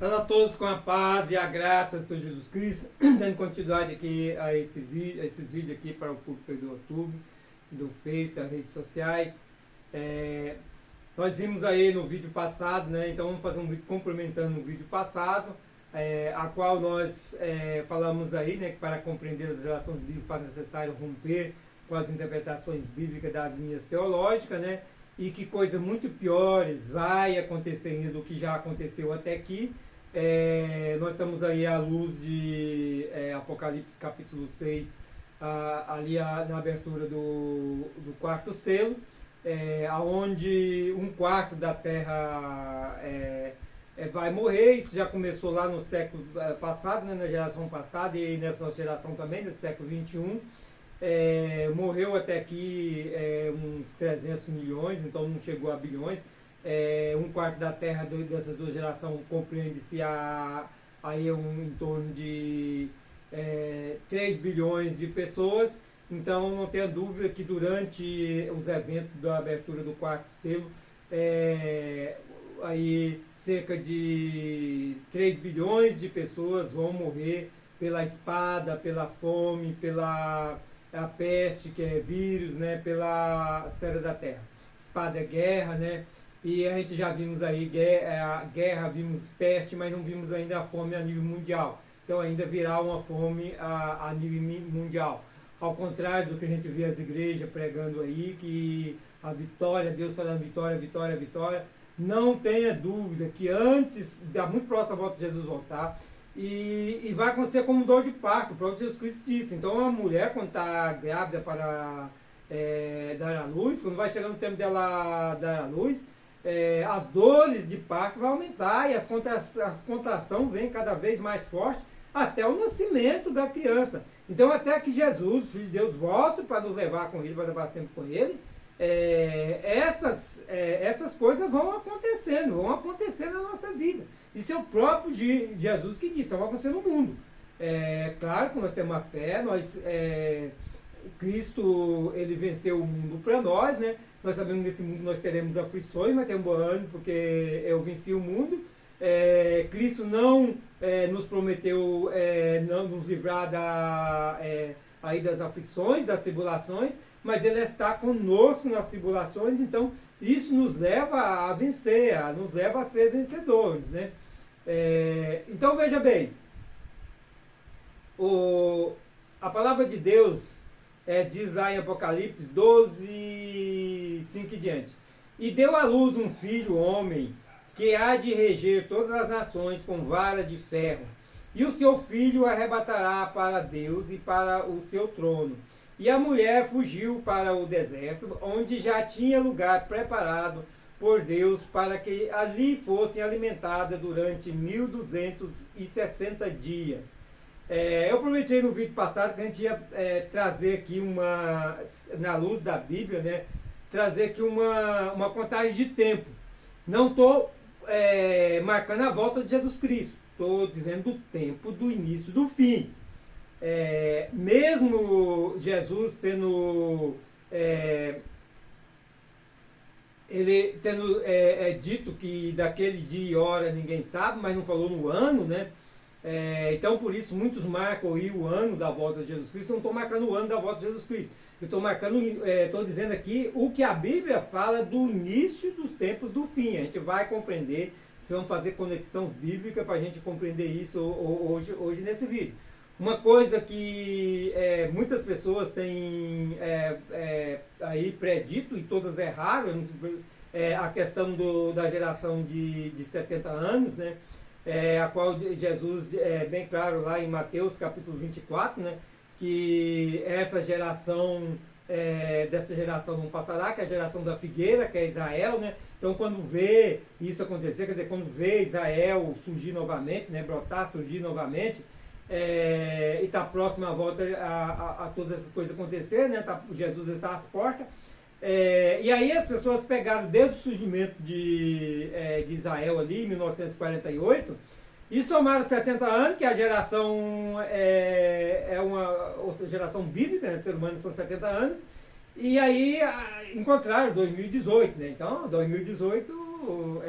Saúde a todos com a paz e a graça do Senhor Jesus Cristo, dando continuidade aqui a esses vídeos aqui para o público do YouTube, do Face, das redes sociais. Nós vimos aí no vídeo passado, né? Então vamos fazer um vídeo complementando o vídeo passado, a qual nós falamos aí, né, que para compreender as relações bíblicas faz necessário romper com as interpretações bíblicas das linhas teológicas, né? E que coisas muito piores vai acontecer ainda do que já aconteceu até aqui. Nós estamos aí à luz de Apocalipse capítulo 6, na abertura do quarto selo, onde um quarto da terra vai morrer. Isso já começou lá no século passado, né, na geração passada, e nessa nossa geração também, nesse século 21. Morreu até aqui uns 300 milhões, então não chegou a bilhões. Um quarto da terra dessas duas gerações compreende-se aí em torno de 3 bilhões de pessoas. Então não tenha dúvida que durante os eventos da abertura do quarto selo, aí cerca de 3 bilhões de pessoas vão morrer pela espada, pela fome, pela peste, que é vírus, né, pela cera da terra. Espada é guerra, né? E a gente já vimos aí guerra, vimos peste, mas não vimos ainda a fome a nível mundial. Então ainda virá uma fome a nível mundial. Ao contrário do que a gente vê as igrejas pregando aí, que a vitória, Deus falando vitória, vitória, vitória. Não tenha dúvida que antes, muito próximo da volta de Jesus voltar, e vai acontecer como dor de parto, o próprio Jesus Cristo disse. Então a mulher, quando está grávida para dar à luz, quando vai chegando o tempo dela dar à luz, as dores de parto vão aumentar e as contrações vêm cada vez mais forte até o nascimento da criança. Então até que Jesus, Filho de Deus, volte para nos levar com ele, para levar sempre com ele, essas coisas vão acontecendo na nossa vida. Isso é o próprio Jesus que disse, vai acontecer no mundo. Claro que nós temos a fé, Cristo, ele venceu o mundo para nós, né? Nós sabemos que nesse mundo nós teremos aflições, mas tem um bom ano, porque eu venci o mundo. Cristo não nos prometeu não nos livrar aí das aflições, das tribulações, mas ele está conosco nas tribulações. Então isso nos leva a vencer, nos leva a ser vencedores, né? Então veja bem, a palavra de Deus diz lá em Apocalipse 12, 5 e diante: e deu à luz um filho homem, que há de reger todas as nações com vara de ferro, e o seu filho arrebatará para Deus e para o seu trono. E a mulher fugiu para o deserto, onde já tinha lugar preparado por Deus para que ali fossem alimentadas durante 1260 dias. Eu prometi no vídeo passado que a gente ia trazer aqui na luz da Bíblia, né, trazer aqui uma contagem de tempo. Não estou marcando a volta de Jesus Cristo, estou dizendo o tempo do início do fim. Mesmo Jesus tendo dito que daquele dia e hora ninguém sabe, mas não falou no ano, né? Então por isso muitos marcam aí o ano da volta de Jesus Cristo. Eu não estou marcando o ano da volta de Jesus Cristo, eu estou dizendo aqui o que a Bíblia fala do início dos tempos do fim. A gente vai compreender, se vamos fazer conexão bíblica para a gente compreender isso hoje nesse vídeo. Uma coisa que muitas pessoas têm aí predito, e todas erraram, a questão da geração de 70 anos, né? A qual Jesus bem claro lá em Mateus capítulo 24, né? Que essa geração, dessa geração não passará, que é a geração da figueira, que é Israel, né? Então quando vê isso acontecer, quer dizer, quando vê Israel surgir novamente, né? Brotar, surgir novamente, e está próximo à volta a todas essas coisas acontecer, né? Jesus está às portas. E aí as pessoas pegaram desde o surgimento de Israel ali, em 1948, e somaram 70 anos, que a geração geração bíblica, né? O ser humano são 70 anos, e aí encontraram 2018, né? Então 2018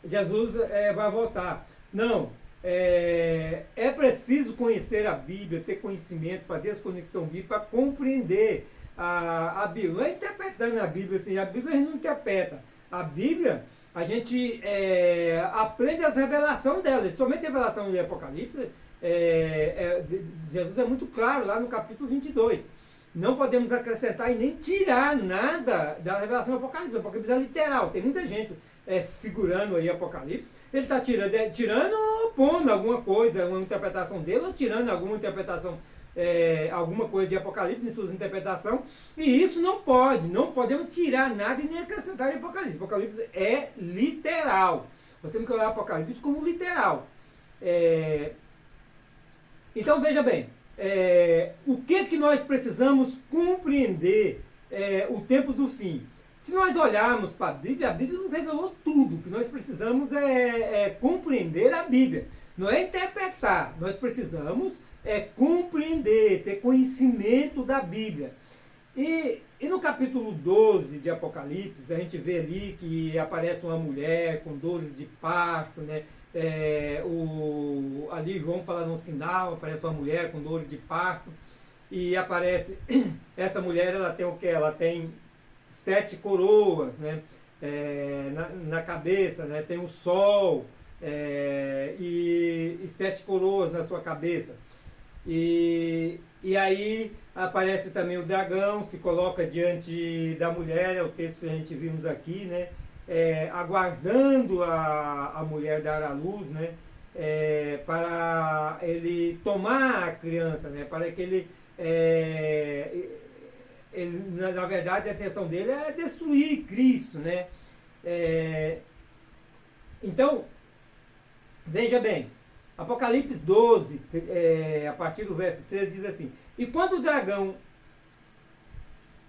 Jesus vai voltar. Não. É preciso conhecer a Bíblia, ter conhecimento, fazer as conexões bíblicas para compreender a Bíblia. Não é interpretando a Bíblia assim, a Bíblia a gente não interpreta. A Bíblia, a gente aprende as revelações dela, somente a revelação do Apocalipse. Jesus é muito claro lá no capítulo 22. Não podemos acrescentar e nem tirar nada da revelação do Apocalipse. O Apocalipse é literal. Tem muita gente figurando aí Apocalipse. Ele está tirando ou pondo alguma coisa, uma interpretação dele, ou tirando alguma interpretação, alguma coisa de Apocalipse em suas interpretações. E isso não pode. Não podemos tirar nada e nem acrescentar em Apocalipse. Apocalipse é literal. Nós temos que olhar Apocalipse como literal. Então veja bem. O que nós precisamos compreender o tempo do fim? Se nós olharmos para a Bíblia nos revelou tudo. O que nós precisamos compreender a Bíblia. Não é interpretar, nós precisamos compreender, ter conhecimento da Bíblia. E no capítulo 12 de Apocalipse, a gente vê ali que aparece uma mulher com dores de parto, né? Ali João falando um sinal, aparece uma mulher com dor de parto e aparece essa mulher, ela tem o que? Ela tem 7 coroas, né? Na cabeça, né? Tem o sol e 7 coroas na sua cabeça. E aí aparece também o dragão, se coloca diante da mulher, é o texto que a gente vimos aqui, né? Aguardando a mulher dar à luz, né? Para ele tomar a criança, né? Para que ele na verdade a intenção dele é destruir Cristo, né? Então, veja bem, Apocalipse 12, a partir do verso 13, diz assim: e quando o dragão...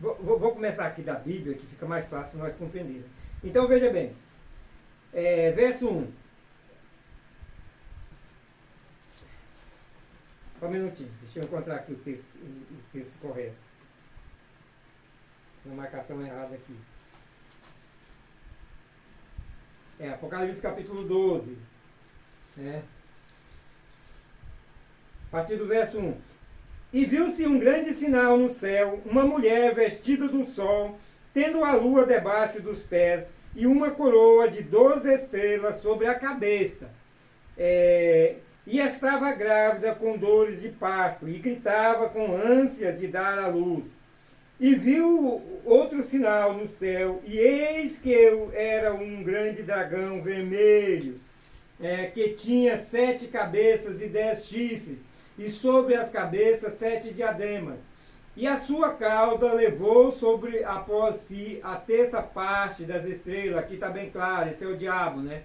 Vou começar aqui da Bíblia, que fica mais fácil para nós compreendermos. Então veja bem, verso 1. Só um minutinho, deixa eu encontrar aqui o texto correto. Tem uma marcação errada aqui. Apocalipse capítulo 12. Né? A partir do verso 1. E viu-se um grande sinal no céu, uma mulher vestida do sol, tendo a lua debaixo dos pés, e uma coroa de 12 estrelas sobre a cabeça. E estava grávida com dores de parto, e gritava com ânsias de dar à luz. E viu outro sinal no céu, e eis que era um grande dragão vermelho, que tinha 7 cabeças e 10 chifres, e sobre as cabeças 7 diademas. E a sua cauda levou após si a terça parte das estrelas, aqui está bem claro, esse é o diabo, né?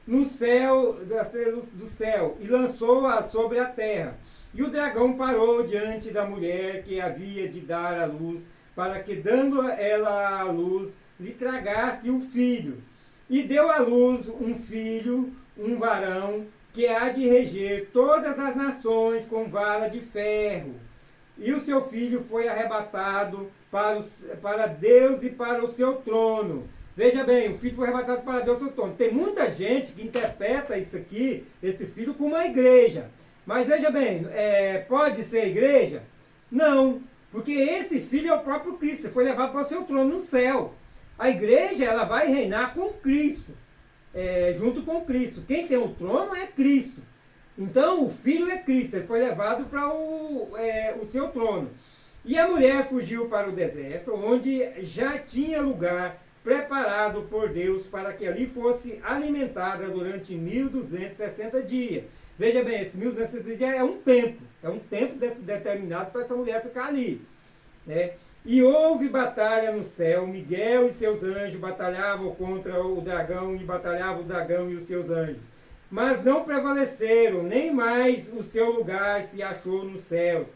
No céu, das estrelas do céu, e lançou-a sobre a terra. E o dragão parou diante da mulher que havia de dar à luz, para que, dando ela à luz, lhe tragasse o filho. E deu à luz um filho, um varão, que há de reger todas as nações com vara de ferro. E o seu filho foi arrebatado para Deus e para o seu trono. Veja bem, o filho foi arrebatado para Deus e o seu trono. Tem muita gente que interpreta isso aqui, esse filho, como uma igreja. Mas veja bem, pode ser igreja? Não, porque esse filho é o próprio Cristo, foi levado para o seu trono no céu. A igreja, ela vai reinar com Cristo. Junto com Cristo. Quem tem o trono é Cristo. Então o filho é Cristo, ele foi levado para o seu trono. E a mulher fugiu para o deserto, onde já tinha lugar preparado por Deus para que ali fosse alimentada durante 1260 dias. Veja bem, esse 1260 dias é um tempo determinado para essa mulher ficar ali, né? E houve batalha no céu, Miguel e seus anjos batalhavam contra o dragão, e batalhava o dragão e os seus anjos. Mas não prevaleceram, nem mais o seu lugar se achou nos céus.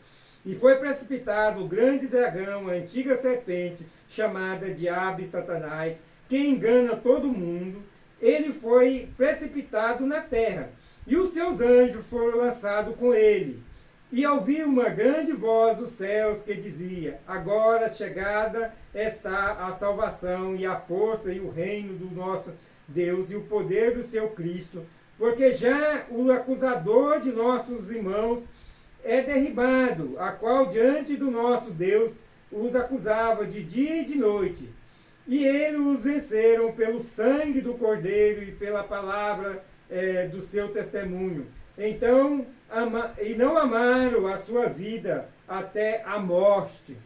E foi precipitado o grande dragão, a antiga serpente, chamada Diabo e Satanás, que engana todo mundo. Ele foi precipitado na terra, e os seus anjos foram lançados com ele. E ouvi uma grande voz dos céus que dizia: agora chegada está a salvação e a força e o reino do nosso Deus e o poder do seu Cristo, porque já o acusador de nossos irmãos é derribado, a qual diante do nosso Deus os acusava de dia e de noite. E eles os venceram pelo sangue do Cordeiro e pela palavra do seu testemunho. Então, e não amaram a sua vida até a morte.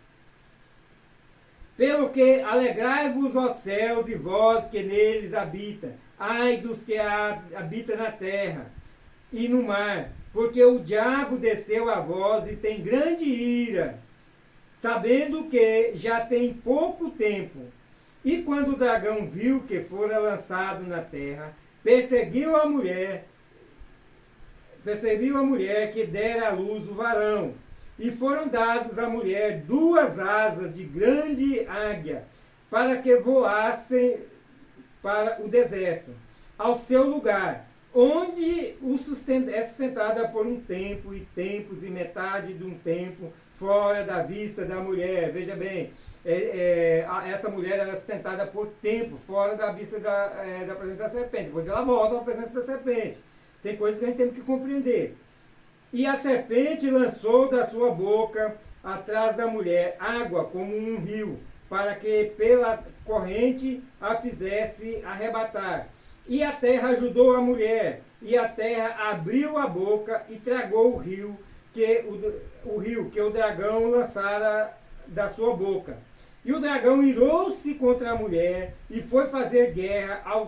Pelo que alegrai-vos, ó céus, e vós que neles habita. Ai dos que habitam na terra e no mar, porque o diabo desceu a vós e tem grande ira, sabendo que já tem pouco tempo. E quando o dragão viu que fora lançado na terra, perseguiu a mulher que dera à luz o varão. E foram dados à mulher 2 asas de grande águia, para que voassem para o deserto, ao seu lugar, onde é sustentada por um tempo e tempos e metade de um tempo, fora da vista da mulher. Veja bem, essa mulher é sustentada por tempo, fora da vista da presença da serpente. Depois ela volta à presença da serpente. Tem coisas que a gente tem que compreender. E a serpente lançou da sua boca, atrás da mulher, água como um rio, para que pela corrente a fizesse arrebatar. E a terra ajudou a mulher, e a terra abriu a boca e tragou o rio que o dragão lançara da sua boca. E o dragão irou-se contra a mulher e foi fazer guerra ao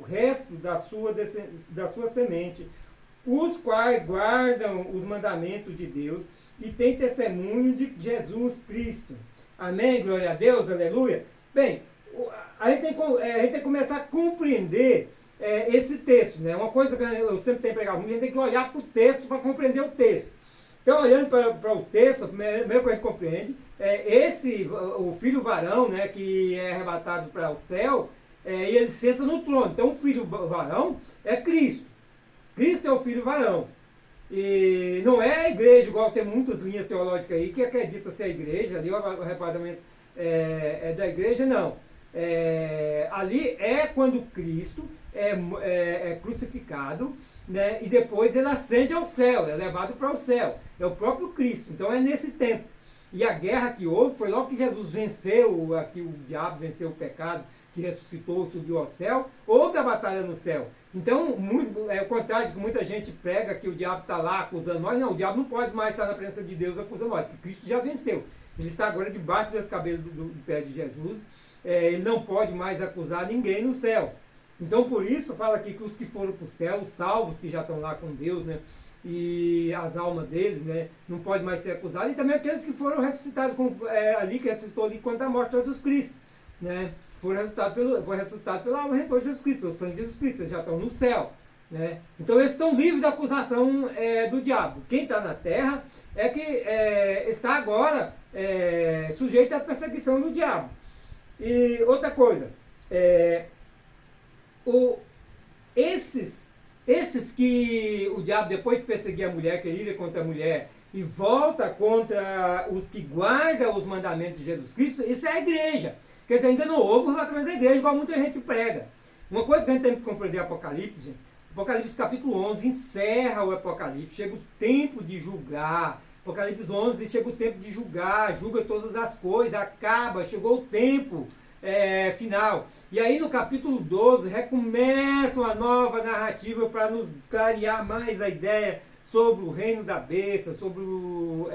resto da sua semente, os quais guardam os mandamentos de Deus e têm testemunho de Jesus Cristo. Amém? Glória a Deus, aleluia. Bem, a gente tem que começar a compreender esse texto, né? Uma coisa que eu sempre tenho pregado muito, a gente tem que olhar para o texto para compreender o texto. Então, olhando para o texto, a primeira coisa que a gente compreende o filho varão, né, que é arrebatado para o céu, e ele senta no trono. Então, o filho varão é Cristo. Cristo é o filho varão. E não é a igreja, igual tem muitas linhas teológicas aí que acredita ser a igreja, ali o arrebatamento é da igreja, não. Ali é quando Cristo é crucificado, né, e depois ele ascende ao céu, é levado para o céu. É o próprio Cristo. Então é nesse tempo. E a guerra que houve foi logo que Jesus venceu, aqui o diabo venceu o pecado, que ressuscitou, subiu ao céu, houve a batalha no céu. Então, é o contrário de que muita gente prega que o diabo está lá acusando nós. Não, o diabo não pode mais estar na presença de Deus acusando nós, porque Cristo já venceu. Ele está agora debaixo das cabelos do pé de Jesus. Ele não pode mais acusar ninguém no céu. Então, por isso, fala aqui que os que foram para o céu, os salvos que já estão lá com Deus, né, e as almas deles, né, não pode mais ser acusados, e também aqueles que foram ressuscitados ali, que ressuscitou ali quando a morte de Jesus Cristo, né, foi ressuscitado pelo redentor de Jesus Cristo, pelo sangue de Jesus Cristo, eles já estão no céu, né. Então eles estão livres da acusação do diabo. Quem está na terra é que está agora sujeito à perseguição do diabo. E outra coisa, esses que o diabo, depois de perseguir a mulher, que ele ira contra a mulher e volta contra os que guardam os mandamentos de Jesus Cristo, isso é a igreja. Quer dizer, ainda não houve o arrebatamento da igreja, igual muita gente prega. Uma coisa que a gente tem que compreender Apocalipse, gente, Apocalipse capítulo 11 encerra o Apocalipse, chega o tempo de julgar. Apocalipse 11 chega o tempo de julgar, julga todas as coisas, acaba, chegou o tempo final. E aí no capítulo 12 recomeça uma nova narrativa para nos clarear mais a ideia sobre o reino da besta, sobre o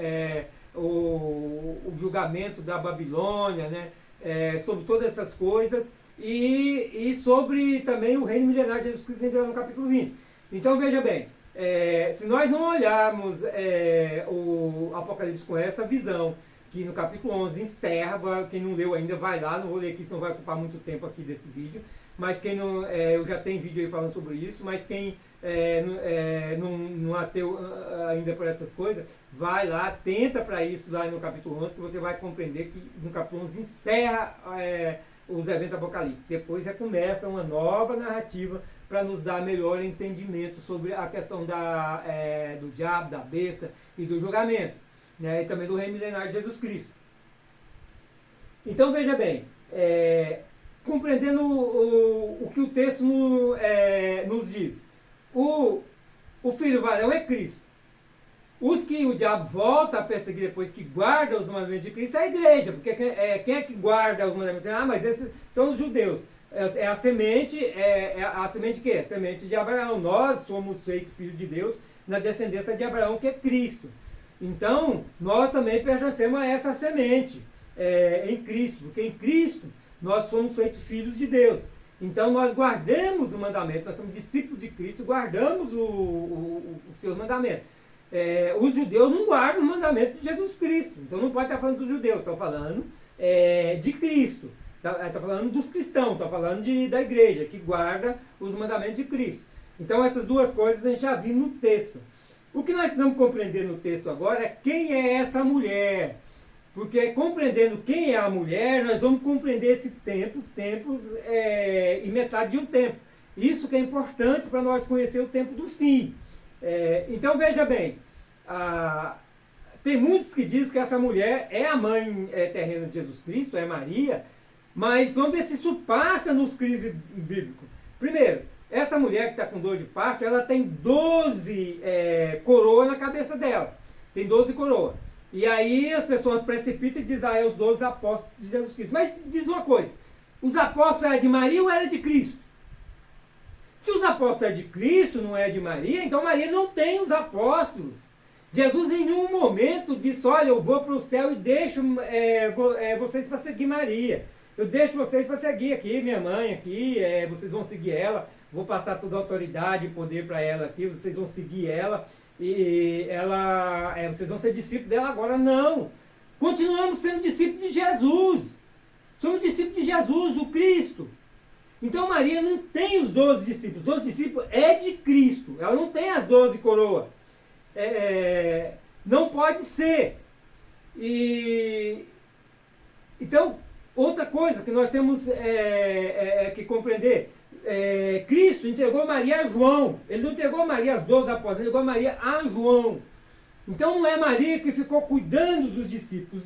julgamento da Babilônia, né? Sobre todas essas coisas e sobre também o reino milenar de Jesus Cristo no capítulo 20. Então veja bem, se nós não olharmos o Apocalipse com essa visão, que no capítulo 11 encerra, quem não leu ainda vai lá, não vou ler aqui, senão vai ocupar muito tempo aqui desse vídeo, mas quem não, eu já tenho vídeo aí falando sobre isso, mas quem não ateu ainda por essas coisas, vai lá, tenta para isso lá no capítulo 11, que você vai compreender que no capítulo 11 encerra os eventos apocalípticos. Depois recomeça uma nova narrativa para nos dar melhor entendimento sobre a questão do diabo, da besta e do julgamento, né, e também do reino milenar de Jesus Cristo. Então veja bem, compreendendo o que o texto nos diz, o, o filho varão é Cristo. Os que o diabo volta a perseguir depois, que guardam os mandamentos de Cristo, é a igreja. Porque quem é que guarda os mandamentos? Ah, mas esses são os judeus. É a semente, a semente que é? A semente de Abraão. Nós somos feitos filhos de Deus na descendência de Abraão, que é Cristo. Então, nós também pertencemos a essa semente em Cristo. Porque em Cristo nós somos feitos filhos de Deus. Então, nós guardamos o mandamento. Nós somos discípulos de Cristo, guardamos os seus mandamentos. Os judeus não guardam o mandamento de Jesus Cristo. Então não pode estar falando dos judeus, estão falando de Cristo. Está falando dos cristãos, está falando da igreja, que guarda os mandamentos de Cristo. Então essas duas coisas a gente já viu no texto. O que nós precisamos compreender no texto agora é quem é essa mulher. Porque compreendendo quem é a mulher, nós vamos compreender esse tempo, os tempos e metade de um tempo. Isso que é importante para nós conhecer o tempo do fim. Então veja bem, tem muitos que dizem que essa mulher é a mãe terrena de Jesus Cristo, é Maria, mas vamos ver se isso passa no escrito bíblico. Primeiro, essa mulher que está com dor de parto, ela tem 12 coroas na cabeça dela, tem 12 coroas. E aí as pessoas precipitam e dizem, é os 12 apóstolos de Jesus Cristo. Mas diz uma coisa, os apóstolos eram de Maria ou eram de Cristo? Se os apóstolos é de Cristo, não é de Maria, então Maria não tem os apóstolos. Jesus em nenhum momento disse, olha, eu vou para o céu e deixo vocês para seguir Maria. Eu deixo vocês para seguir aqui, minha mãe aqui, vocês vão seguir ela, vou passar toda a autoridade e poder para ela aqui, vocês vão seguir ela, e vocês vão ser discípulos dela agora. Não! Continuamos sendo discípulos de Jesus. Somos discípulos de Jesus, do Cristo. Então Maria não tem os 12 discípulos. Os 12 discípulos é de Cristo. Ela não tem as 12 coroas. Não pode ser. Então, outra coisa que nós temos que compreender. Cristo entregou Maria a João. Ele não entregou Maria aos 12 apóstolos. Ele entregou Maria a João. Então não é Maria que ficou cuidando dos discípulos.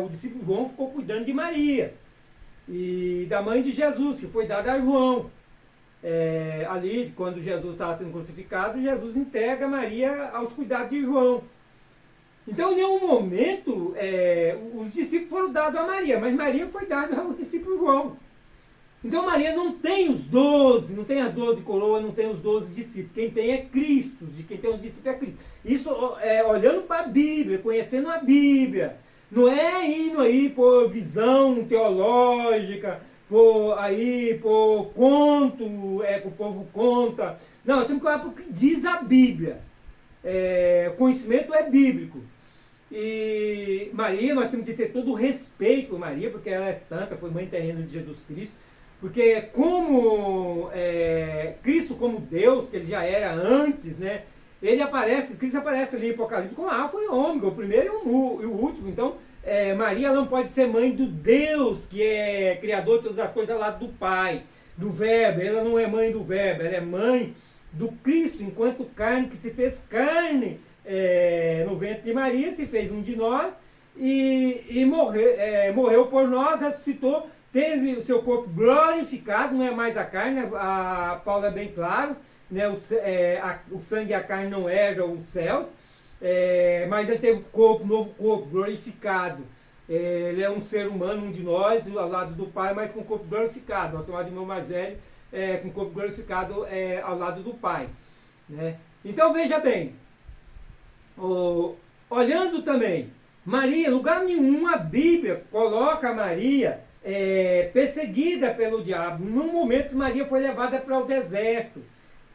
O discípulo João ficou cuidando de Maria. E da mãe de Jesus, que foi dada a João. Ali, quando Jesus estava sendo crucificado, Jesus entrega Maria aos cuidados de João. Então, em nenhum momento, os discípulos foram dados a Maria, mas Maria foi dada ao discípulo João. Então, Maria não tem os 12, não tem as 12 coroas, não tem os 12 discípulos. Quem tem é Cristo, quem tem os discípulos é Cristo. Isso olhando para a Bíblia, conhecendo a Bíblia. Não é indo aí por visão teológica, por conto, que o povo conta. Não, nós temos que olhar para o que diz a Bíblia. O conhecimento é bíblico. E Maria, nós temos que ter todo o respeito por Maria, porque ela é santa, foi mãe terrena de Jesus Cristo. Porque como Cristo como Deus, que ele já era antes, né? Cristo aparece ali em Apocalipse como Alfa e Ômega, o primeiro e o último. Então, Maria não pode ser mãe do Deus, que é criador de todas as coisas ao lado do Pai, do Verbo. Ela não é mãe do Verbo, ela é mãe do Cristo, enquanto carne que se fez carne no ventre de Maria, se fez um de nós e morreu por nós, ressuscitou, teve o seu corpo glorificado, não é mais a carne, a Paulo é bem claro, né, o sangue e a carne não herdam os céus, mas ele teve um novo corpo glorificado. Ele é um ser humano, um de nós, ao lado do Pai, mas com o corpo glorificado. Nosso irmão mais velho, com o corpo glorificado ao lado do Pai. Né? Então veja bem, olhando também, Maria, lugar nenhum a Bíblia coloca Maria perseguida pelo diabo. Num momento Maria foi levada para o deserto.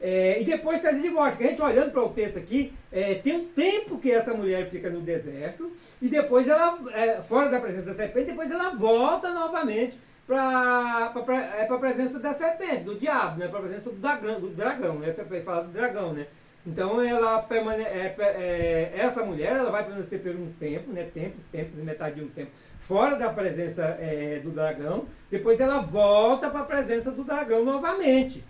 E depois trazida de volta. A gente olhando para o texto aqui, tem um tempo que essa mulher fica no deserto, e depois ela, fora da presença da serpente, depois ela volta novamente para a presença da serpente, do diabo, né? Para a presença do dragão, né? Você fala do dragão, né? Então essa mulher ela vai permanecer por um tempo, né? tempos e metade de um tempo, fora da presença do dragão, depois ela volta para a presença do dragão novamente.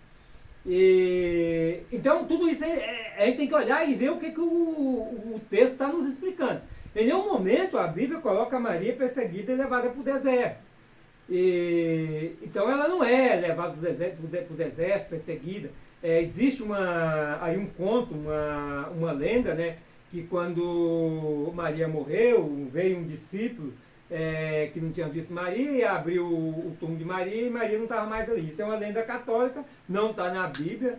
Então tudo isso a gente tem que olhar e ver o que o texto está nos explicando. Em nenhum momento a Bíblia coloca Maria perseguida e levada para o deserto. Então ela não é levada para o deserto, perseguida. existe aí um conto, uma lenda, né, que quando Maria morreu, veio um discípulo que não tinha visto Maria, abriu o túmulo de Maria e Maria não estava mais ali. Isso é uma lenda católica, não está na Bíblia.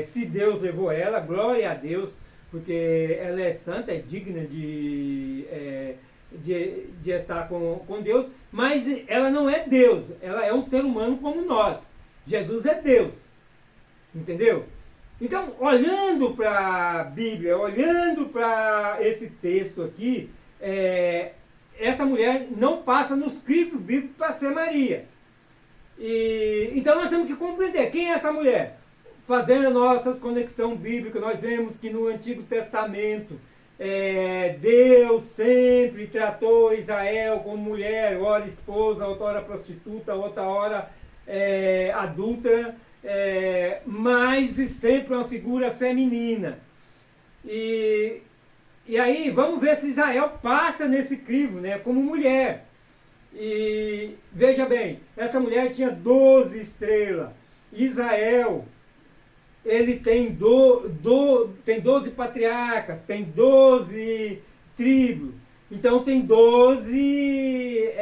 Se Deus levou ela, glória a Deus, porque ela é santa, é digna de estar com Deus, mas ela não é Deus, ela é um ser humano como nós. Jesus é Deus, entendeu? Então, olhando para a Bíblia, olhando para esse texto aqui, essa mulher não passa nos crivos bíblicos para ser Maria. Então nós temos que compreender quem é essa mulher. Fazendo a nossa conexão bíblica, nós vemos que no Antigo Testamento Deus sempre tratou Israel como mulher, ora esposa, outra hora prostituta, outra hora adúltera, mas sempre uma figura feminina. E aí vamos ver se Israel passa nesse crivo, né, como mulher. E veja bem, essa mulher tinha 12 estrelas. Israel, ele tem 12 patriarcas, tem 12 tribos. Então tem 12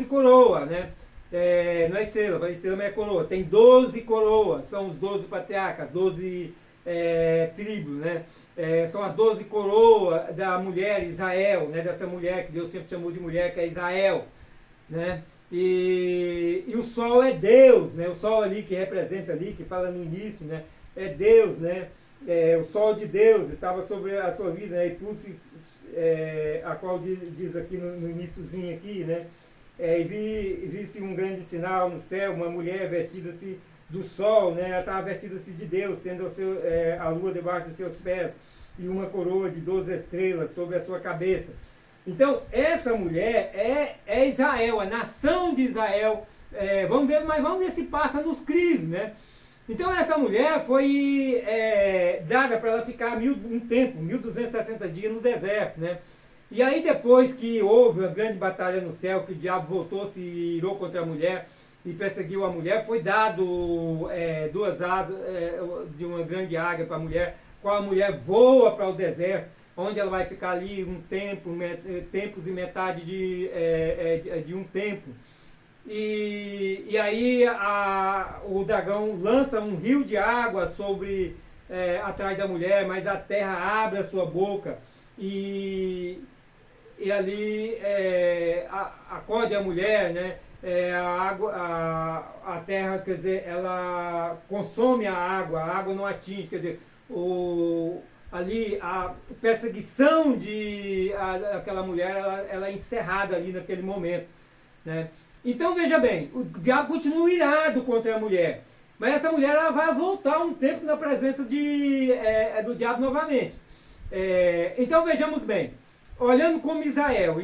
coroas, né? Não é estrela, estrela não é coroa. Tem 12 coroas, são os 12 patriarcas, 12 tribos, né? São as 12 coroas da mulher Israel, né? Dessa mulher que Deus sempre chamou de mulher, que é Israel, né? E o sol é Deus, né? O sol ali que representa ali, que fala no início, né? É Deus, né? O sol de Deus estava sobre a sua vida, né? E pulse, a qual diz aqui no iniciozinho aqui, né? E vi-se um grande sinal no céu, uma mulher vestida-se do sol, né? Ela estava vestida-se de Deus, sendo a lua debaixo dos seus pés, e uma coroa de 12 estrelas sobre a sua cabeça. Então, essa mulher é Israel, a nação de Israel. Vamos ver se passa nos crivos, né? Então, essa mulher foi dada para ela ficar um tempo, 1260 dias no deserto, né? E aí, depois que houve uma grande batalha no céu, que o diabo voltou, se irou contra a mulher e perseguiu a mulher, foi dado 2 asas de uma grande águia para a mulher, qual a mulher voa para o deserto, onde ela vai ficar ali um tempo, tempos e metade de um tempo. E aí o dragão lança um rio de água atrás da mulher, mas a terra abre a sua boca e ali acode a mulher, né? A terra, quer dizer, ela consome a água não atinge, quer dizer, ali a perseguição aquela mulher, ela é encerrada ali naquele momento, né? Então veja bem, o diabo continua irado contra a mulher, mas essa mulher ela vai voltar um tempo na presença do diabo novamente. Então vejamos bem, olhando como Israel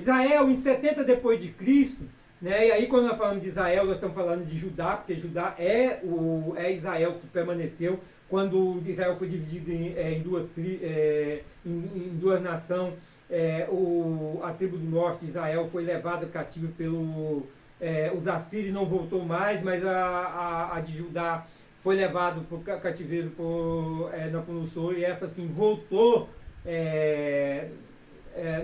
em 70 depois de Cristo, né? E aí quando nós falamos de Israel, nós estamos falando de Judá, porque Judá é Israel que permaneceu quando Israel foi dividido em duas nações. A tribo do norte de Israel foi levada cativa os assírios, não voltou mais, mas a de Judá foi levado para o cativeiro por Nabucodonosor, e essa sim voltou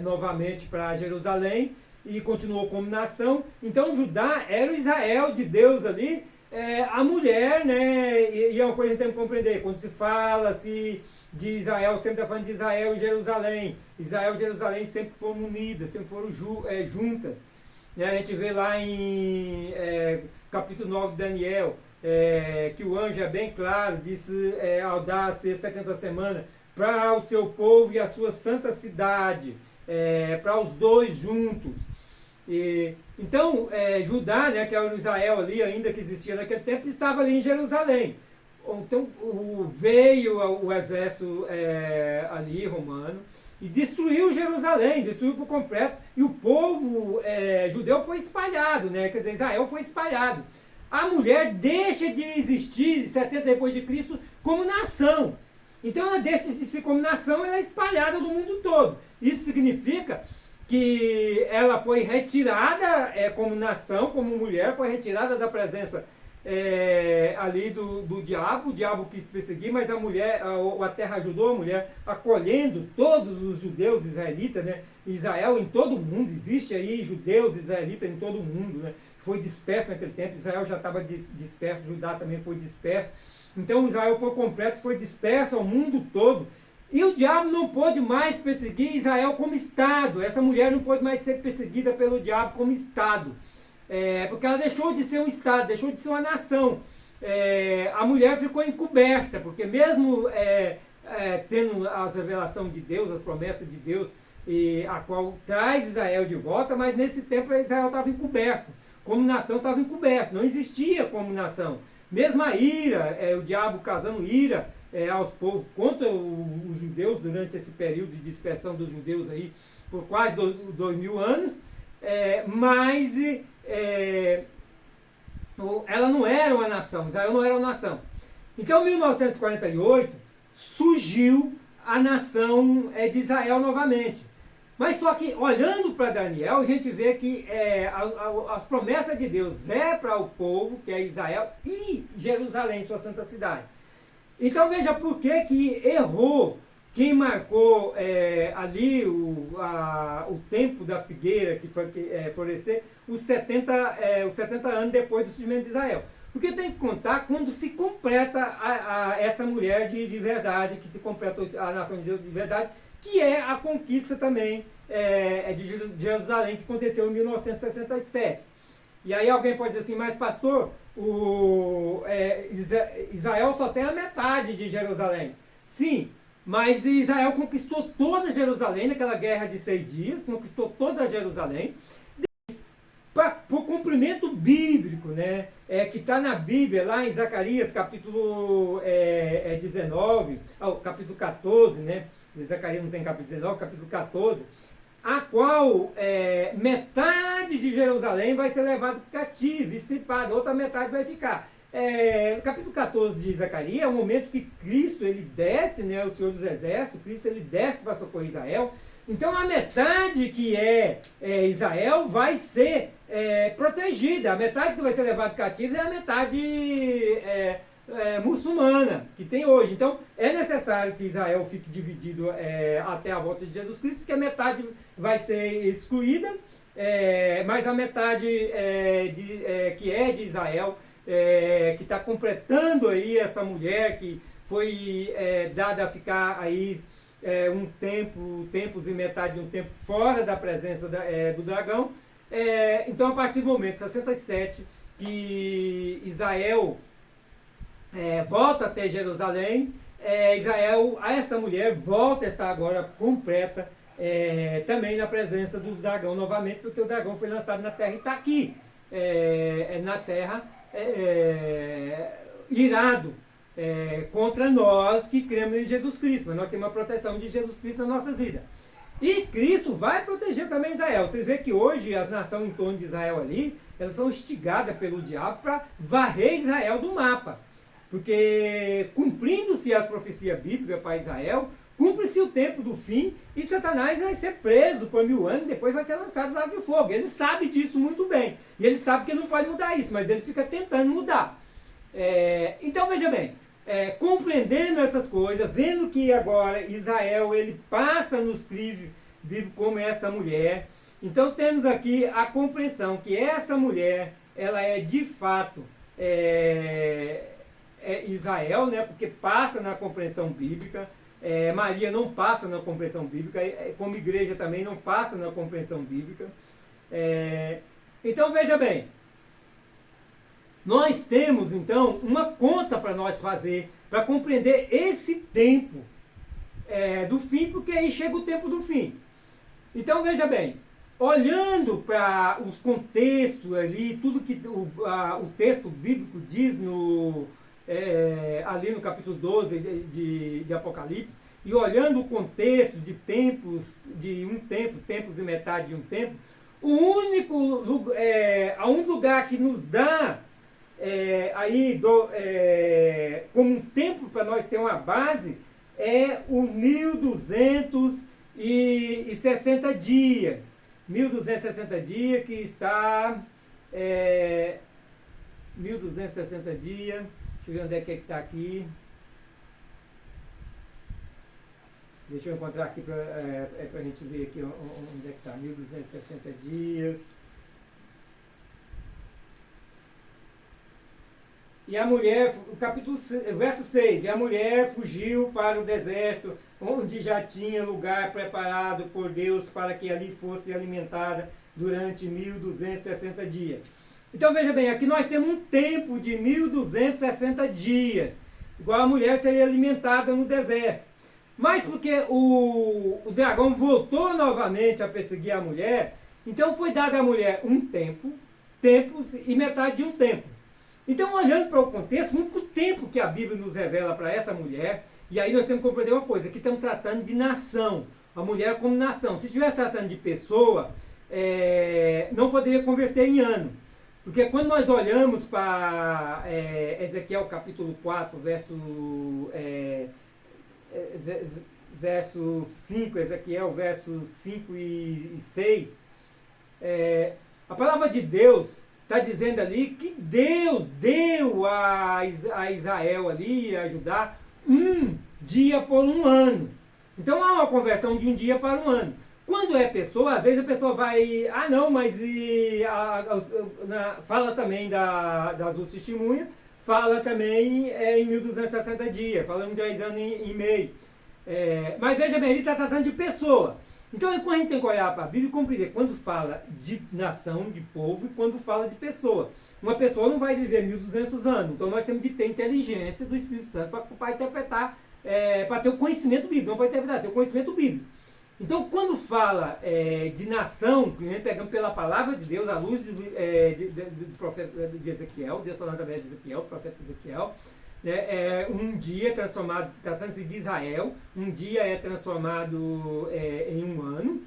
novamente para Jerusalém e continuou como nação. Então Judá era o Israel de Deus ali, a mulher, né? E é uma coisa que temos que compreender, quando se fala de Israel, sempre está falando de Israel e Jerusalém. Israel e Jerusalém sempre foram unidas, sempre foram juntas. A gente vê lá em capítulo 9 de Daniel, que o anjo é bem claro, disse ao dar 70 semanas para o seu povo e a sua santa cidade, para os dois juntos. Então, Judá, né, que era o Israel ali, ainda que existia naquele tempo, estava ali em Jerusalém. Então, veio o exército ali romano e destruiu Jerusalém, destruiu por completo, e o povo judeu foi espalhado, né? Quer dizer, Israel foi espalhado. A mulher deixa de existir 70 depois de Cristo como nação. Então ela deixa de existir como nação, ela é espalhada no mundo todo. Isso significa que ela foi retirada como nação, como mulher, foi retirada da presença ali do diabo. O diabo quis perseguir, mas a mulher, a terra ajudou a mulher, acolhendo todos os judeus israelitas, né? Israel em todo o mundo, existe aí judeus israelitas em todo o mundo, né? Foi disperso naquele tempo, Israel já estava disperso, Judá também foi disperso. Então Israel por completo foi disperso ao mundo todo. E o diabo não pôde mais perseguir Israel como Estado. Essa mulher não pôde mais ser perseguida pelo diabo como Estado. Porque ela deixou de ser um Estado, deixou de ser uma nação. A mulher ficou encoberta, porque mesmo tendo as revelações de Deus, as promessas de Deus, a qual traz Israel de volta, mas nesse tempo Israel estava encoberto. Como nação estava encoberto, não existia como nação. Mesmo a ira, o diabo causando ira aos povos contra os judeus durante esse período de dispersão dos judeus aí por quase 2000 anos, mas ela não era uma nação, Israel não era uma nação. Então, em 1948, surgiu a nação de Israel novamente. Mas só que, olhando para Daniel, a gente vê que as promessas de Deus para o povo, que é Israel, e Jerusalém, sua santa cidade. Então veja por que errou quem marcou ali o tempo da figueira que foi florescer os 70 anos depois do surgimento de Israel. Porque tem que contar quando se completa essa mulher de verdade, que se completa a nação de Deus de verdade, que é a conquista também de Jerusalém, que aconteceu em 1967. E aí alguém pode dizer assim, mas pastor, Israel só tem a metade de Jerusalém. Sim, mas Israel conquistou toda Jerusalém naquela guerra de 6 dias, conquistou toda Jerusalém, por cumprimento bíblico, né? Que está na Bíblia, lá em Zacarias, capítulo 19, capítulo 14, né? Zacarias não tem capítulo 19, capítulo 14, a qual metade de Jerusalém vai ser levado cativo, dissipado, outra metade vai ficar. No capítulo 14 de Zacarias é o momento que Cristo ele desce, né, o Senhor dos Exércitos, Cristo ele desce para socorrer Israel. Então a metade que Israel vai ser protegida, a metade que vai ser levado cativo é a metade muçulmana que tem hoje. Então é necessário que Israel fique dividido até a volta de Jesus Cristo, porque a metade vai ser excluída, mas a metade que é de Israel, que está completando aí essa mulher que foi dada a ficar aí tempos e metade de um tempo fora da presença do dragão. Então a partir do momento 67 que Israel volta até Jerusalém, Israel, essa mulher volta a estar agora completa também na presença do dragão novamente, porque o dragão foi lançado na terra e está aqui na terra irado contra nós que cremos em Jesus Cristo, mas nós temos a proteção de Jesus Cristo nas nossas vidas. E Cristo vai proteger também Israel. Vocês veem que hoje as nações em torno de Israel ali, elas são instigadas pelo diabo para varrer Israel do mapa. Porque cumprindo-se as profecias bíblicas para Israel, cumpre-se o tempo do fim e Satanás vai ser preso por 1000 anos e depois vai ser lançado lá de fogo. Ele sabe disso muito bem. E ele sabe que ele não pode mudar isso, mas ele fica tentando mudar. Então veja bem, compreendendo essas coisas, vendo que agora Israel ele passa nos crimes bíblicos como essa mulher, então temos aqui a compreensão que essa mulher, ela é de fato Israel, né, porque passa na compreensão bíblica. Maria não passa na compreensão bíblica, como igreja também não passa na compreensão bíblica. Então veja bem, nós temos então uma conta para nós fazer, para compreender esse tempo do fim, porque aí chega o tempo do fim. Então veja bem, olhando para os contextos ali, tudo que o texto bíblico diz ali no capítulo 12 de Apocalipse, e olhando o contexto de tempos, tempos e metade de um tempo, o único lugar que nos dá como um tempo para nós ter uma base é o 1260 dias. 1260 dias que está 1260 dias. Deixa eu ver onde é que está aqui. Deixa eu encontrar aqui para a gente ver aqui onde é que está. 1260 dias. E a mulher, o capítulo, verso 6, e a mulher fugiu para o deserto, onde já tinha lugar preparado por Deus para que ali fosse alimentada durante 1260 dias. Então veja bem, aqui nós temos um tempo de 1260 dias, igual a mulher seria alimentada no deserto. Mas porque o dragão voltou novamente a perseguir a mulher, então foi dado à mulher um tempo, tempos e metade de um tempo. Então, olhando para o contexto, o único tempo que a Bíblia nos revela para essa mulher, e aí nós temos que compreender uma coisa, que estamos tratando de nação, a mulher como nação. Se estivesse tratando de pessoa, não poderia converter em ano. Porque quando nós olhamos para Ezequiel capítulo 4, verso 5, Ezequiel versos 5 e 6, a palavra de Deus está dizendo ali que Deus deu a Israel ali, a Judá, um dia por um ano. Então há uma conversão de um dia para um ano. Quando é pessoa, às vezes a pessoa vai, não, mas fala também das duas testemunhas, fala também em 1260 dias, falando de 10 anos e meio. Mas veja bem, ele está tratando de pessoa. Então a gente tem que olhar para a Bíblia e compreender quando fala de nação, de povo, e quando fala de pessoa. Uma pessoa não vai viver 1200 anos, então nós temos de ter inteligência do Espírito Santo para interpretar, para ter o conhecimento bíblico, não para interpretar, ter o conhecimento bíblico. Então quando fala de nação, pegando pela palavra de Deus, à luz do profeta de Ezequiel, Deus falando através de Ezequiel, do profeta Ezequiel, um dia transformado, tratando-se de Israel, um dia é transformado em um ano.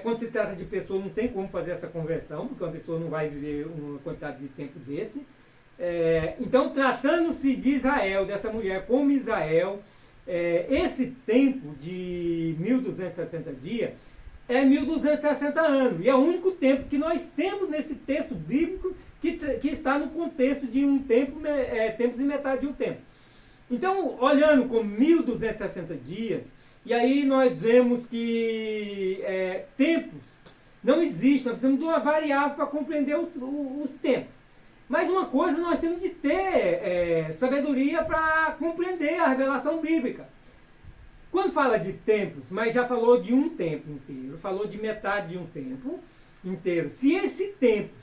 Quando se trata de pessoa, não tem como fazer essa conversão, porque uma pessoa não vai viver uma quantidade de tempo desse. Então, tratando-se de Israel, dessa mulher como Israel, esse tempo de 1260 dias é 1260 anos. E é o único tempo que nós temos nesse texto bíblico que está no contexto de um tempo, tempos e metade de um tempo. Então, olhando com 1260 dias, e aí nós vemos que tempos não existem, nós precisamos de uma variável para compreender os tempos. Mas uma coisa nós temos de ter sabedoria para compreender a revelação bíblica. Quando fala de tempos, mas já falou de um tempo inteiro, falou de metade de um tempo inteiro. Se esse tempo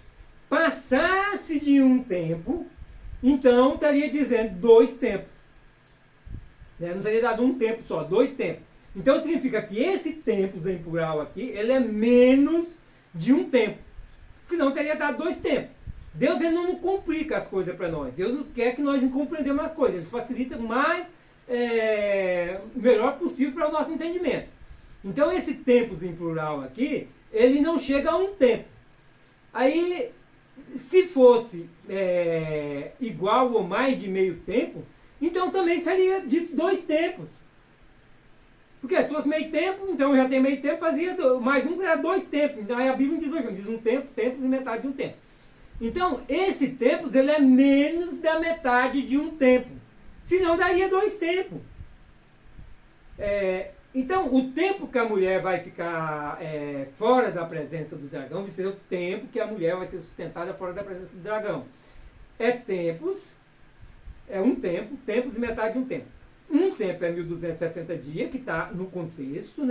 passasse de um tempo, então estaria dizendo 2 tempos. Não teria dado um tempo só, 2 tempos. Então significa que esse tempos em plural aqui, ele é menos de um tempo. Senão teria dado 2 tempos. Deus ele não complica as coisas para nós. Deus quer que nós compreendamos as coisas. Ele facilita o mais melhor possível para o nosso entendimento. Então esse tempos em plural aqui, ele não chega a um tempo. Aí, se fosse igual ou mais de meio tempo, então também seria de 2 tempos. Porque se fosse meio tempo, então já tem meio tempo, fazia mais um, era 2 tempos. Então aí a Bíblia diz um tempo, tempos e metade de um tempo. Então, esse tempos, ele é menos da metade de um tempo. Senão daria 2 tempos. Então, o tempo que a mulher vai ficar fora da presença do dragão vai ser o tempo que a mulher vai ser sustentada fora da presença do dragão. Tempos, um tempo, tempos e metade de um tempo. Um tempo é 1260 dias, que está no contexto,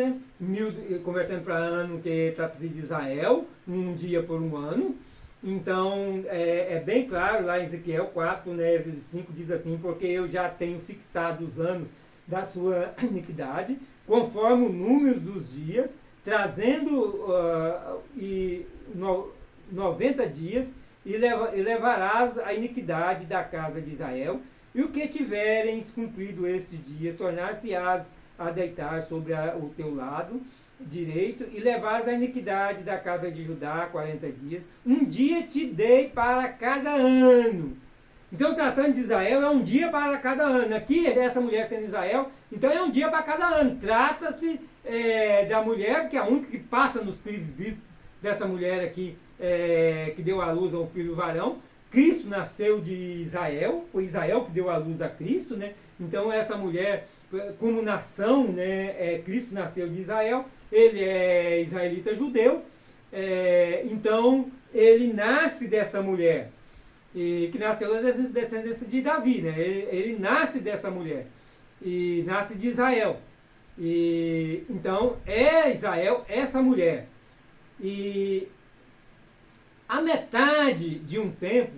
convertendo para ano, que trata-se de Israel, um dia por um ano. Então, é bem claro, lá em Ezequiel 4, 5 diz assim, porque eu já tenho fixado os anos da sua iniquidade, conforme o número dos dias, trazendo 90 dias, e levarás a iniquidade da casa de Israel, e o que tiverem cumprido esses dias, tornar-se-ás a deitar sobre o teu lado direito, e levares a iniquidade da casa de Judá 40 dias. Um dia te dei para cada ano. Então, tratando de Israel, é um dia para cada ano. Aqui, essa mulher sendo Israel, então é um dia para cada ano. Trata-se da mulher, que é a única que passa nos livros bíblicos dessa mulher aqui, que deu à luz a um filho varão, Cristo nasceu de Israel, foi Israel que deu à luz a Cristo, né? Então essa mulher, como nação, né, Cristo nasceu de Israel, ele é israelita judeu, então ele nasce dessa mulher, e que nasceu da descendência de Davi, né? Ele nasce dessa mulher, e nasce de Israel. E, então é Israel essa mulher. E a metade de um tempo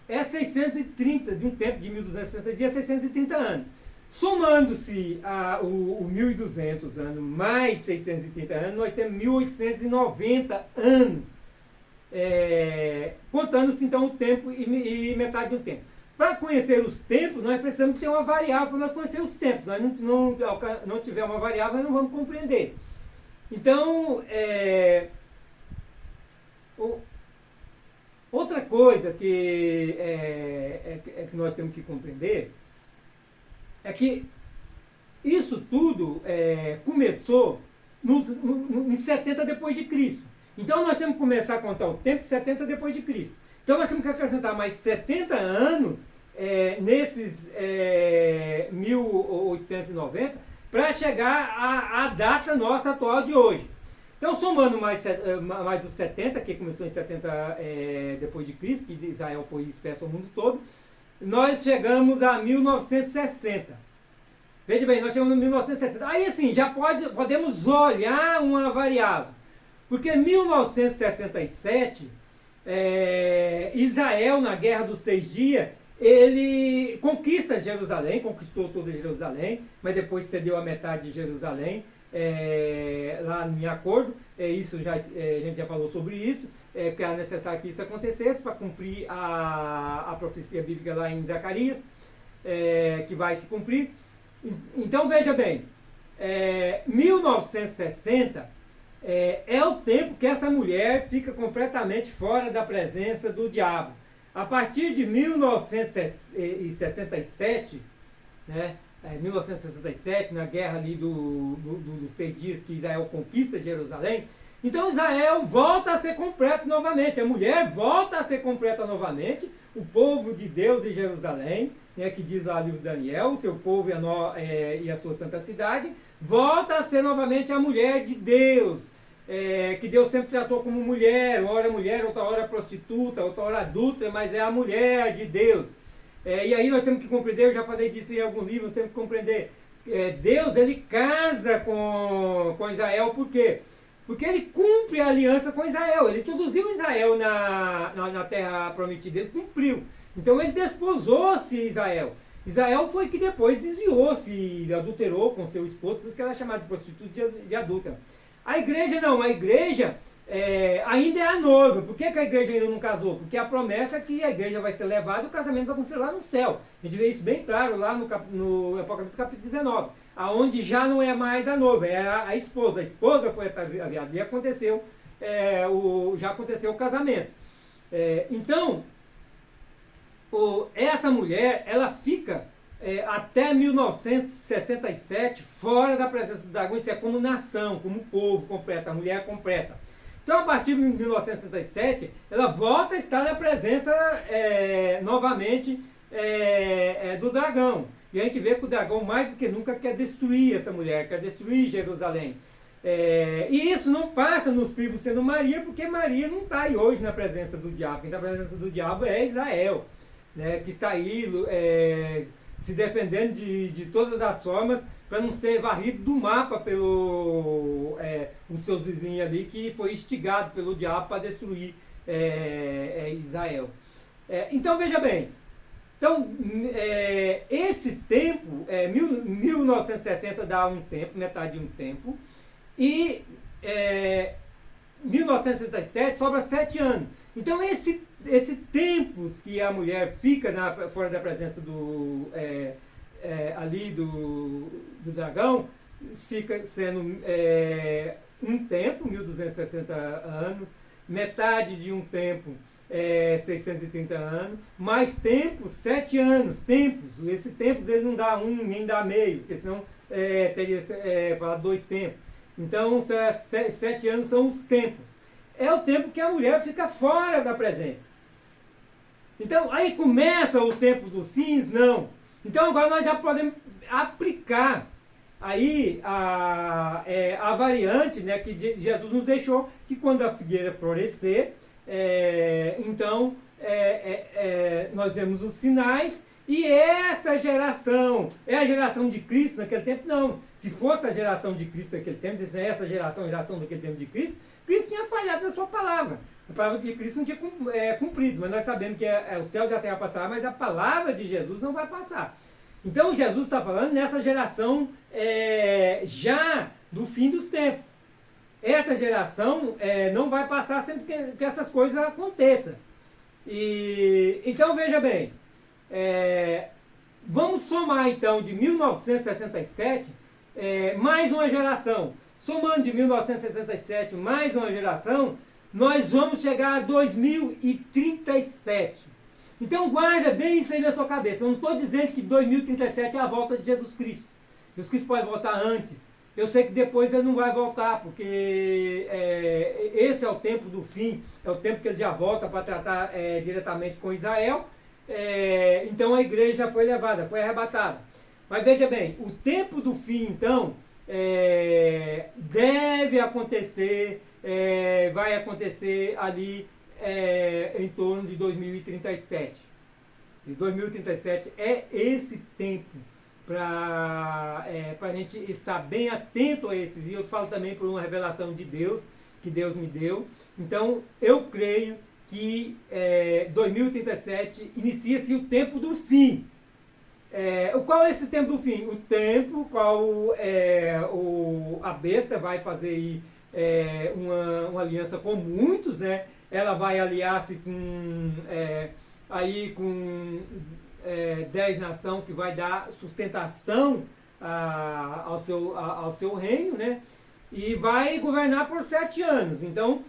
é 630, de um tempo de 1260 dias, 630 anos. Somando-se o 1.200 anos mais 630 anos, nós temos 1.890 anos. Contando-se então o tempo e metade de um tempo. Para conhecer os tempos, nós precisamos ter uma variável para nós conhecer os tempos. Nós não tiver uma variável, nós não vamos compreender. Então, outra coisa que nós temos que compreender é que isso tudo começou em 70 depois de Cristo. Então nós temos que começar a contar o tempo 70 depois de Cristo. Então nós temos que acrescentar mais 70 anos nesses 1890 para chegar à data nossa atual de hoje. Então, somando mais os 70, que começou em 70 depois de Cristo, que Israel foi disperso ao mundo todo, nós chegamos a 1960. Veja bem, nós chegamos a 1960. Aí, assim, já podemos olhar uma variável. Porque em 1967, Israel, na Guerra dos 6 Dias, ele conquista Jerusalém, conquistou toda Jerusalém, mas depois cedeu a metade de Jerusalém, lá em acordo. Isso a gente já falou sobre isso, que era necessário que isso acontecesse para cumprir a profecia bíblica lá em Zacarias, que vai se cumprir. Então veja bem, 1960 é o tempo que essa mulher fica completamente fora da presença do diabo. A partir de 1967, né, 1967, na guerra ali dos 6 dias que Israel conquista Jerusalém, então Israel volta a ser completo novamente, a mulher volta a ser completa novamente, o povo de Deus em Jerusalém, né, que diz lá o livro de Daniel, o seu povo e a sua santa cidade, volta a ser novamente a mulher de Deus, que Deus sempre tratou como mulher, outra hora prostituta, outra hora adulta, mas é a mulher de Deus. E aí nós temos que compreender, eu já falei disso em alguns livros, nós temos que compreender, Deus ele casa com Israel, por quê? Porque ele cumpre a aliança com Israel, ele introduziu Israel na terra prometida, ele cumpriu. Então ele desposou-se Israel. Israel foi que depois desviou-se, adulterou com seu esposo, por isso que ela é chamada de prostituta de adulta. A igreja não, a igreja ainda é a noiva. Por que a igreja ainda não casou? Porque a promessa é que a igreja vai ser levada e o casamento vai acontecer lá no céu. A gente vê isso bem claro lá no Apocalipse capítulo 19, aonde já não é mais a noiva, é a esposa. A esposa foi ataviada e aconteceu, já aconteceu o casamento. Então, essa mulher, ela fica até 1967 fora da presença do dragão. Isso é como nação, como povo completo, a mulher completa. Então, a partir de 1967, ela volta a estar na presença novamente do dragão. E a gente vê que o dragão, mais do que nunca, quer destruir essa mulher, quer destruir Jerusalém. E isso não passa nos crivos sendo Maria, porque Maria não está aí hoje na presença do diabo. Quem está na presença do diabo é Israel, né, que está aí se defendendo de todas as formas para não ser varrido do mapa pelos seus vizinhos ali, que foi instigado pelo diabo para destruir Israel. Então veja bem, então, esses tempos, 1960 dá um tempo, metade de um tempo, e 1967 sobra 7 anos. Então esse tempos que a mulher fica fora da presença do dragão, fica sendo um tempo, 1260 anos, metade de um tempo, 630 anos, mais tempos, 7 anos, tempos. Esse tempos ele não dá um, nem dá meio, porque senão teria falado 2 tempos. Então, 7 anos são os tempos. É o tempo que a mulher fica fora da presença. Então, aí começa o tempo dos sims? Não. Então, agora nós já podemos aplicar aí a variante, né, que Jesus nos deixou, que quando a figueira florescer, então nós vemos os sinais, e essa geração, é a geração de Cristo naquele tempo? Não. Se fosse a geração de Cristo naquele tempo, se essa geração, a geração daquele tempo de Cristo, Cristo tinha falhado na sua palavra. A palavra de Cristo não tinha cumprido, mas nós sabemos que os céus e a terra passarão, mas a palavra de Jesus não vai passar. Então Jesus está falando nessa geração já do fim dos tempos. Essa geração não vai passar sempre que essas coisas aconteçam. Então veja bem, vamos somar então de 1967 mais uma geração. Somando de 1967 mais uma geração, nós vamos chegar a 2037. Então guarda bem isso aí na sua cabeça. Eu não estou dizendo que 2037 é a volta de Jesus Cristo. Jesus Cristo pode voltar antes. Eu sei que depois ele não vai voltar, porque esse é o tempo do fim, é o tempo que ele já volta para tratar diretamente com Israel. Então a igreja foi levada, foi arrebatada. Mas veja bem, o tempo do fim, então, deve acontecer, vai acontecer ali em torno de 2037. E 2037 é esse tempo para a gente estar bem atento a esses. E eu falo também por uma revelação de Deus, que Deus me deu. Então, eu creio que 2037 inicia-se o tempo do fim. Qual é esse tempo do fim? O tempo qual a besta vai fazer aí, uma aliança com muitos, né? Ela vai aliar-se com 10 nações que vai dar sustentação ao seu reino, né? E vai governar por 7 anos. Então,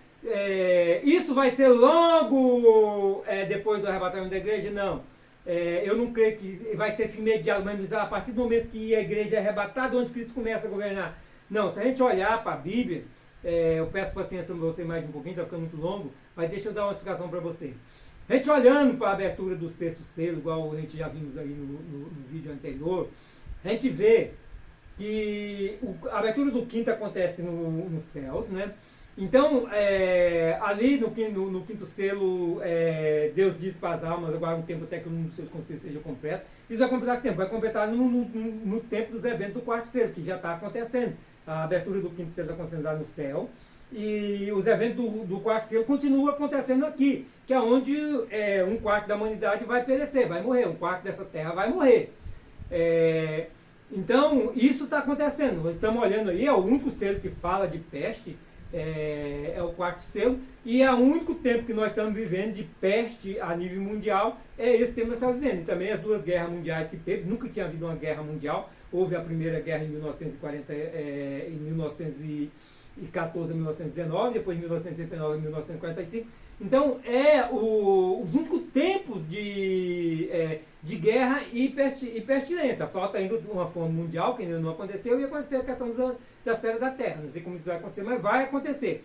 isso vai ser logo depois do arrebatamento da igreja? Não. Eu não creio que vai ser assim imediato, mas a partir do momento que a igreja é arrebatada, onde Cristo começa a governar. Não, se a gente olhar para a Bíblia, eu peço paciência para você mais um pouquinho, está ficando muito longo, mas deixa eu dar uma explicação para vocês. A gente olhando para a abertura do 6º selo, igual a gente já vimos aí no vídeo anterior, a gente vê que a abertura do 5º acontece nos céus, né? Então, ali no 5º selo, Deus diz para as almas, agora um tempo até que um dos seus conselhos seja completo. Isso vai completar que tempo? Vai completar no tempo dos eventos do 4º selo, que já está acontecendo. A abertura do 5º selo está acontecendo lá no céu. E os eventos do 4º selo continuam acontecendo aqui, que é onde 1/4 da humanidade vai perecer, vai morrer, 1/4 dessa terra vai morrer. Então, isso está acontecendo. Nós estamos olhando aí, é o único selo que fala de peste, é o 4º selo, e é o único tempo que nós estamos vivendo de peste a nível mundial, é esse tempo que nós estamos vivendo. E também as 2 guerras mundiais que teve, nunca tinha havido uma guerra mundial. Houve a primeira guerra em 1940, em 1914 a 1919, depois em 1939 a 1945. Então, os únicos tempos de guerra e pestilência. Falta ainda uma fome mundial, que ainda não aconteceu, e acontecer a questão da esfera da Terra. Não sei como isso vai acontecer, mas vai acontecer.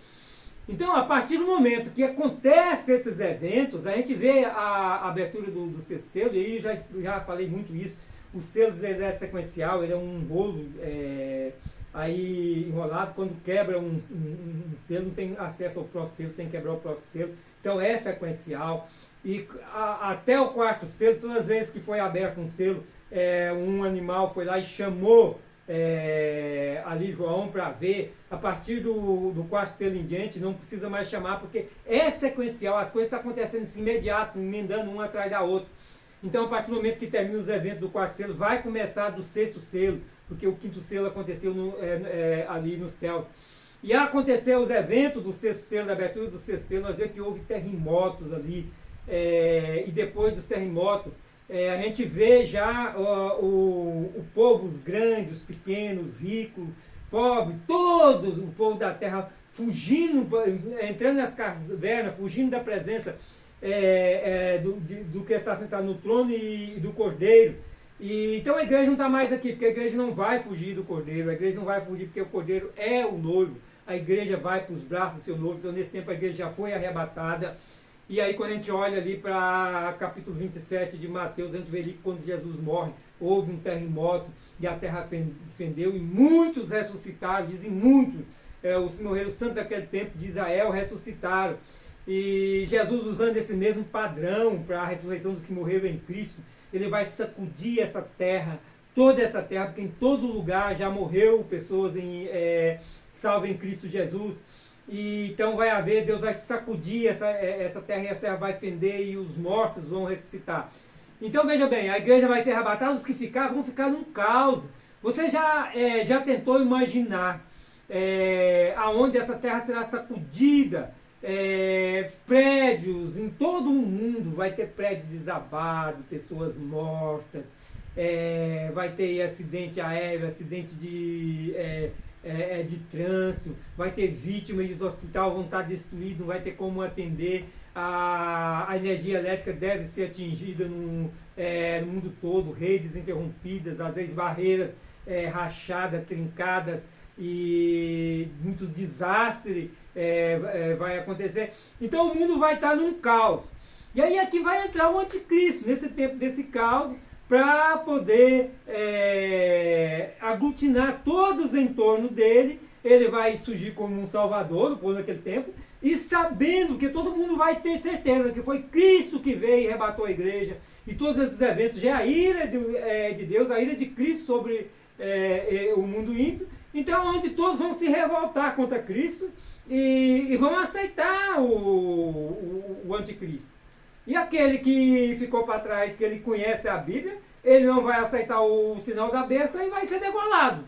Então, a partir do momento que acontecem esses eventos, a gente vê a abertura do 6º selo, e aí eu já falei muito isso. O selo ele é sequencial, ele é um rolo aí enrolado. Quando quebra um selo, não tem acesso ao próximo selo sem quebrar o próximo selo. Então é sequencial. E até o 4º selo, todas as vezes que foi aberto um selo, um animal foi lá e chamou ali João para ver. A partir do 4º selo em diante, não precisa mais chamar, porque é sequencial, as coisas estão acontecendo assim, imediato, emendando uma atrás da outra. Então, a partir do momento que termina os eventos do 4º selo, vai começar do 6º selo, porque o 5º selo aconteceu ali nos céus. E aconteceu os eventos do 6º selo, da abertura do 6º selo, nós vemos que houve terremotos ali, e depois dos terremotos, a gente vê já o povo, os grandes, os pequenos, os ricos, pobres, todos, o povo da terra fugindo, entrando nas cavernas, fugindo da presença do que está sentado no trono e do Cordeiro. Então a igreja não está mais aqui, porque a igreja não vai fugir do Cordeiro, a igreja não vai fugir porque o Cordeiro é o noivo, a igreja vai para os braços do seu noivo. Então nesse tempo a igreja já foi arrebatada, E aí quando a gente olha ali para capítulo 27 de Mateus, a gente vê ali que quando Jesus morre, houve um terremoto e a terra fendeu e muitos ressuscitaram, dizem muitos, os que morreram santos daquele tempo de Israel ressuscitaram. E Jesus, usando esse mesmo padrão para a ressurreição dos que morreram em Cristo, ele vai sacudir essa terra, toda essa terra, porque em todo lugar já morreu pessoas salvas em Cristo Jesus. E então vai haver, Deus vai sacudir essa terra e essa terra vai fender e os mortos vão ressuscitar. Então veja bem, a igreja vai ser arrebatada, os que ficar vão ficar num caos. Você já tentou imaginar aonde essa terra será sacudida? Prédios em todo o mundo, vai ter prédio desabado, pessoas mortas, vai ter acidente aéreo, acidente de trânsito, vai ter vítimas, os hospitais vão estar destruídos, não vai ter como atender, a energia elétrica deve ser atingida no mundo todo, redes interrompidas, às vezes barreiras rachadas, trincadas, e muitos desastres vai acontecer. Então o mundo vai estar num caos. E aí aqui vai entrar o anticristo, nesse tempo desse caos, para poder aglutinar todos em torno dele. Ele vai surgir como um salvador no povo daquele tempo, e sabendo que todo mundo vai ter certeza que foi Cristo que veio e arrebatou a igreja, e todos esses eventos já é a ira de Deus, a ira de Cristo sobre o mundo ímpio. Então onde todos vão se revoltar contra Cristo e vão aceitar o anticristo. E aquele que ficou para trás, que ele conhece a Bíblia, ele não vai aceitar o sinal da besta e vai ser degolado.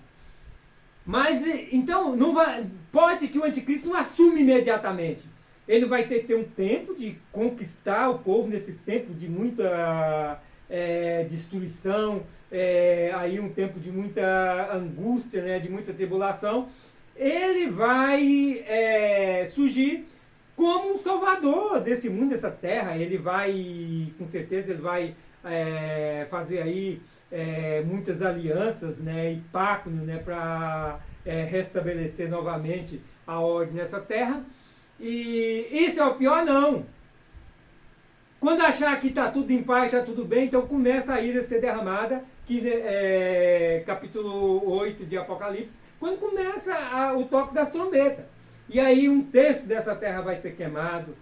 Mas, então, pode que o anticristo não assume imediatamente. Ele vai ter um tempo de conquistar o povo, nesse tempo de muita destruição, aí um tempo de muita angústia, né, de muita tribulação. Ele vai surgir como um salvador desse mundo, dessa terra. Ele vai, com certeza, ele vai fazer aí muitas alianças, né, e pactos, né, para restabelecer novamente a ordem nessa terra. E isso é o pior? Não. Quando achar que está tudo em paz, está tudo bem, então começa a ira a ser derramada, que capítulo 8 de Apocalipse, quando começa o toque das trombetas. E aí um terço dessa terra vai ser queimado.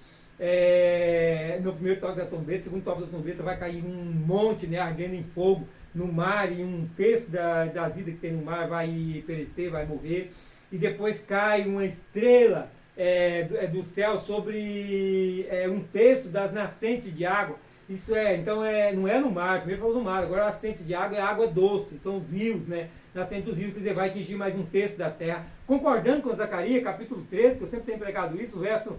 No primeiro toque da trombeta, segundo toque da trombeta, vai cair um monte, né, ardendo em fogo no mar, e um terço das vidas que tem no mar vai perecer, vai morrer. E depois cai uma estrela do céu sobre um terço das nascentes de água. Isso então não é no mar, primeiro falou no mar, agora a nascente de água é água doce, são os rios, né? Nascente dos rios, quer dizer, vai atingir mais um terço da terra. Concordando com Zacarias, capítulo 13, que eu sempre tenho pregado isso, verso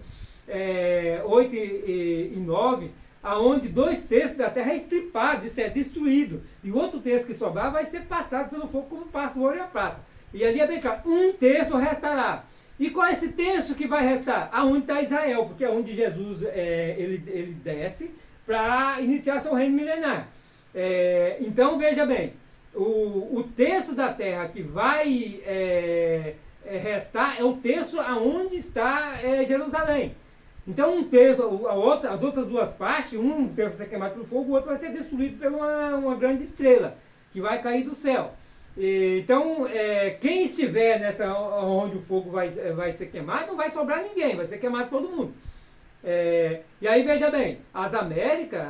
8 e 9, aonde 2/3 da terra é estripado, isso é destruído, e o outro terço que sobrar vai ser passado pelo fogo como passa o ouro e a prata. E ali é bem claro, 1/3 restará. E qual é esse terço que vai restar? Aonde está Israel, porque é onde Jesus ele desce para iniciar seu reino milenar. Então veja bem, o terço da terra que vai restar é o terço aonde está Jerusalém. Então um terço, as outras duas partes, um terço vai ser queimado pelo fogo, o outro vai ser destruído por uma grande estrela que vai cair do céu. Então, quem estiver onde o fogo vai ser queimado, não vai sobrar ninguém, vai ser queimado todo mundo. E aí veja bem, as Américas,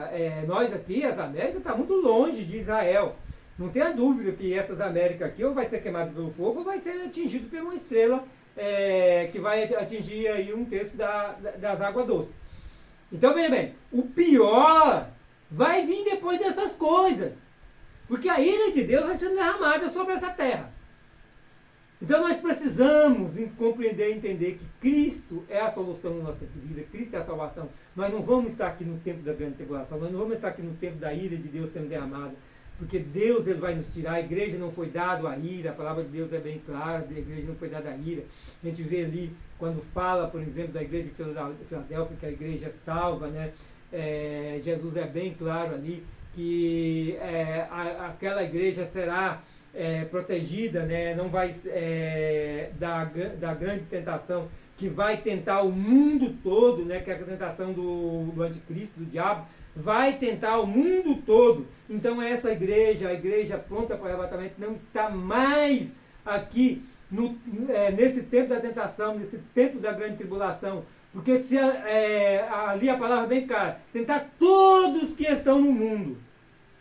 nós aqui, as Américas, está muito longe de Israel. Não tenha dúvida que essas Américas aqui ou vai ser queimado pelo fogo ou vai ser atingido por uma estrela que vai atingir aí um terço das águas doces. Então veja bem, o pior vai vir depois dessas coisas. Porque a ira de Deus vai ser derramada sobre essa terra. Então nós precisamos compreender e entender que Cristo é a solução da nossa vida, Cristo é a salvação. Nós não vamos estar aqui no tempo da grande tribulação, nós não vamos estar aqui no tempo da ira de Deus sendo derramada, porque Deus ele vai nos tirar. A igreja não foi dada a ira, a palavra de Deus é bem clara, a igreja não foi dada a ira. A gente vê ali, quando fala, por exemplo, da igreja de Filadélfia, que a igreja salva, né? Jesus é bem claro ali, que aquela igreja será protegida, né? Não vai da grande tentação que vai tentar o mundo todo, né? Que é a tentação do anticristo, do diabo, vai tentar o mundo todo. Então essa igreja, a igreja pronta para o arrebatamento, não está mais aqui nesse tempo da tentação, nesse tempo da grande tribulação. Porque se ali a palavra é bem clara, tentar todos que estão no mundo.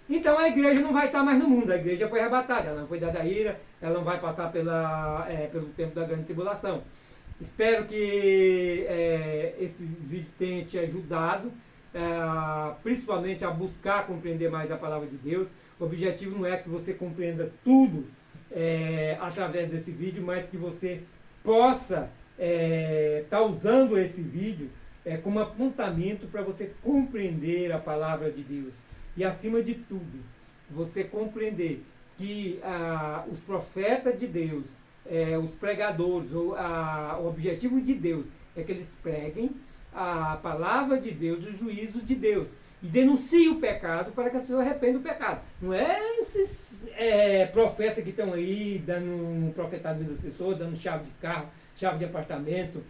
Então a igreja não vai estar mais no mundo, a igreja foi arrebatada, ela não foi dada a ira, ela não vai passar pelo tempo da grande tribulação. Espero que esse vídeo tenha te ajudado, principalmente a buscar compreender mais a palavra de Deus. O objetivo não é que você compreenda tudo através desse vídeo, mas que você possa estar usando esse vídeo como apontamento para você compreender a palavra de Deus. E acima de tudo, você compreender que os profetas de Deus, os pregadores, o objetivo de Deus é que eles preguem a palavra de Deus, o juízo de Deus, e denunciem o pecado para que as pessoas arrependam do pecado. Não é esses profetas que estão aí dando profetado das pessoas, dando chave de carro, chave de apartamento,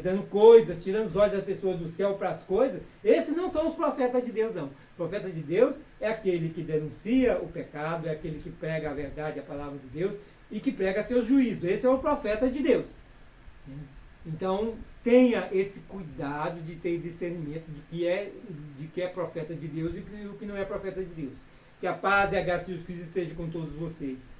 dando coisas, tirando os olhos da pessoa do céu para as coisas. Esses não são os profetas de Deus, não. O profeta de Deus é aquele que denuncia o pecado, é aquele que prega a verdade, a palavra de Deus, e que prega seus juízos. Esse é o profeta de Deus. Então, tenha esse cuidado de ter discernimento de que é profeta de Deus e o que não é profeta de Deus. Que a paz e a graça de Jesus Cristo esteja com todos vocês.